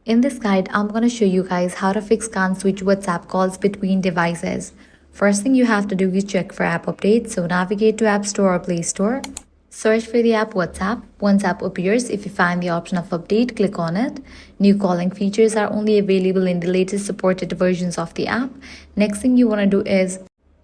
In this guide, I'm going to show you guys how to fix can't switch WhatsApp calls between devices. First thing you have to do is check for app updates. So navigate to App Store or Play Store. Search for the app WhatsApp. Once app appears, if you find the option of update, click on it. New calling features are only available in the latest supported versions of the app. Next thing you want to do is,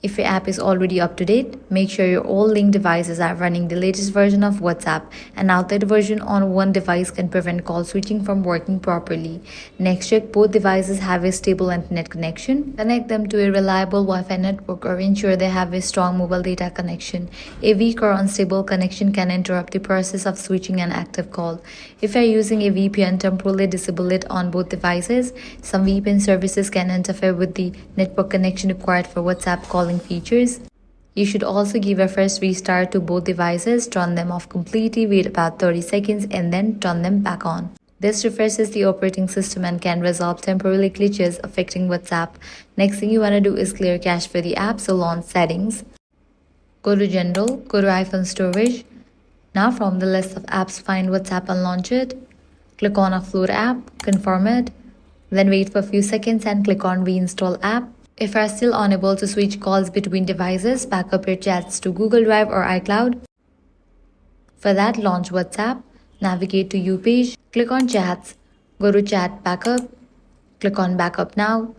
if your app is already up to date, make sure your all linked devices are running the latest version of WhatsApp. An outdated version on one device can prevent call switching from working properly. Next, check both devices have a stable internet connection. Connect them to a reliable Wi-Fi network or ensure they have a strong mobile data connection. A weak or unstable connection can interrupt the process of switching an active call. If you are using a VPN, temporarily disable it on both devices. Some VPN services can interfere with the network connection required for WhatsApp calling features. You should also give a first restart to both devices, turn them off completely, wait about 30 seconds and then turn them back on. This refreshes the operating system and can resolve temporary glitches affecting WhatsApp. Next thing you want to do is clear cache for the app, so launch settings. Go to General, go to iPhone Storage. Now from the list of apps, find WhatsApp and launch it. Click on Upload app, confirm it. Then wait for a few seconds and click on Reinstall app. If you are still unable to switch calls between devices, back up your chats to Google Drive or iCloud. For that, launch WhatsApp, navigate to You page, click on Chats, go to Chat Backup, click on Backup Now,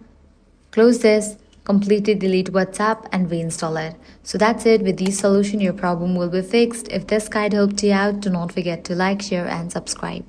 close this, completely delete WhatsApp and reinstall it. So that's it. With this solution, your problem will be fixed. If this guide helped you out, do not forget to like, share and subscribe.